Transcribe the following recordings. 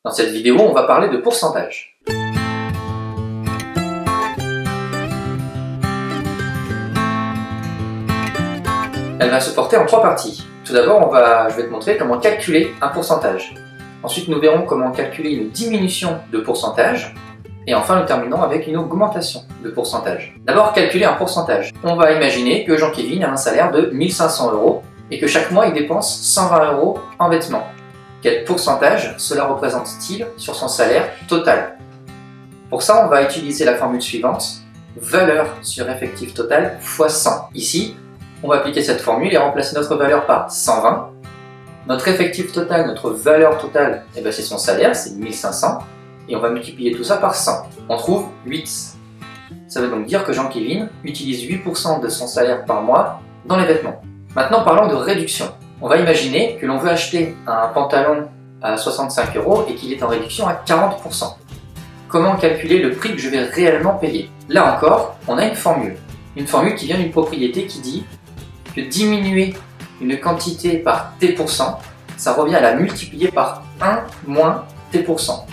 Dans cette vidéo, on va parler de pourcentage. Elle va se porter en 3 parties. Tout d'abord, je vais te montrer comment calculer un pourcentage. Ensuite, nous verrons comment calculer une diminution de pourcentage. Et enfin, nous terminons avec une augmentation de pourcentage. D'abord, calculer un pourcentage. On va imaginer que Jean-Kévin a un salaire de 1500 € et que chaque mois, il dépense 120 € en vêtements. Quel pourcentage cela représente-t-il sur son salaire total? Pour ça, on va utiliser la formule suivante, valeur sur effectif total fois 100. Ici, on va appliquer cette formule et remplacer notre valeur par 120. Notre effectif total, notre valeur totale, c'est son salaire, c'est 1500. Et on va multiplier tout ça par 100. On trouve 8. Ça veut donc dire que Jean-Kévin utilise 8% de son salaire par mois dans les vêtements. Maintenant, parlons de réduction. On va imaginer que l'on veut acheter un pantalon à 65 € et qu'il est en réduction à 40%. Comment calculer le prix que je vais réellement payer? Là encore, on a une formule. Une formule qui vient d'une propriété qui dit que diminuer une quantité par T%, ça revient à la multiplier par 1 moins T%.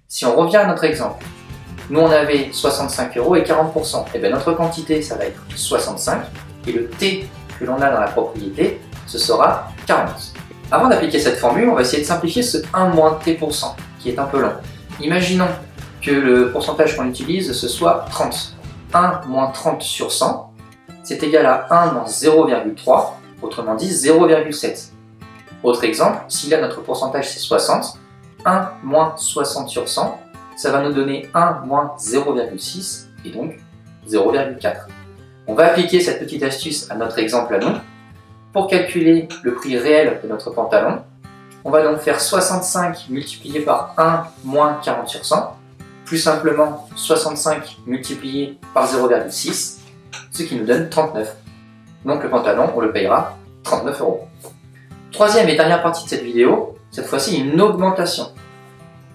Si on revient à notre exemple, nous on avait 65 € et 40%. Et bien notre quantité, ça va être 65 et le T que l'on a dans la propriété, ce sera 40. Avant d'appliquer cette formule, on va essayer de simplifier ce 1 moins T%, qui est un peu long. Imaginons que le pourcentage qu'on utilise, ce soit 30. 1 moins 30 sur 100, c'est égal à 1 moins 0,3, autrement dit 0,7. Autre exemple, si là notre pourcentage c'est 60, 1 moins 60 sur 100, ça va nous donner 1 moins 0,6 et donc 0,4. On va appliquer cette petite astuce à notre exemple à nous. Pour calculer le prix réel de notre pantalon, on va donc faire 65 multiplié par 1 moins 40 sur 100, plus simplement 65 multiplié par 0,6, ce qui nous donne 39. Donc le pantalon, on le payera 39 €. Troisième et dernière partie de cette vidéo, cette fois-ci une augmentation.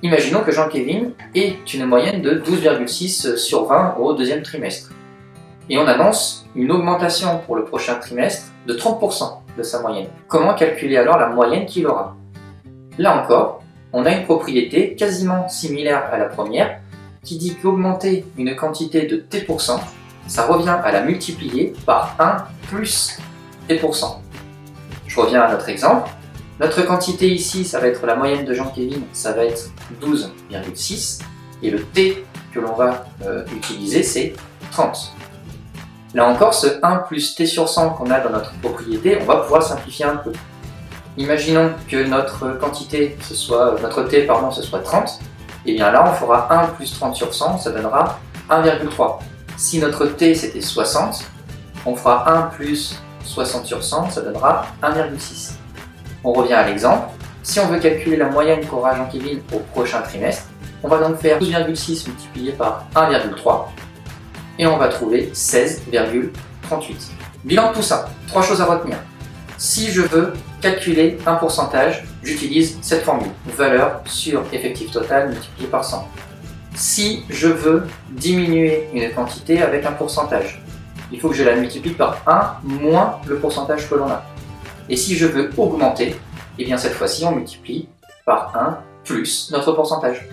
Imaginons que Jean-Kévin ait une moyenne de 12,6 sur 20 au deuxième trimestre. Et on annonce une augmentation pour le prochain trimestre de 30% de sa moyenne. Comment calculer alors la moyenne qu'il aura? Là encore, on a une propriété quasiment similaire à la première qui dit qu'augmenter une quantité de T%, ça revient à la multiplier par 1 plus T%. Je reviens à notre exemple. Notre quantité ici, ça va être la moyenne de Jean-Kévin, ça va être 12,6 et le T que l'on va utiliser, c'est 30. Là encore, ce 1 plus T sur 100 qu'on a dans notre propriété, on va pouvoir simplifier un peu. Imaginons que notre quantité, notre T, ce soit 30. Et bien là, on fera 1 plus 30 sur 100, ça donnera 1,3. Si notre T, c'était 60, on fera 1 plus 60 sur 100, ça donnera 1,6. On revient à l'exemple. Si on veut calculer la moyenne qu'aura Jean-Kévin au prochain trimestre, on va donc faire 12,6 multiplié par 1,3 et on va trouver 16,38. Bilan de tout ça, 3 choses à retenir. Si je veux calculer un pourcentage, j'utilise cette formule, valeur sur effectif total multiplié par 100. Si je veux diminuer une quantité avec un pourcentage, il faut que je la multiplie par 1 moins le pourcentage que l'on a. Et si je veux augmenter, et bien cette fois-ci on multiplie par 1 plus notre pourcentage.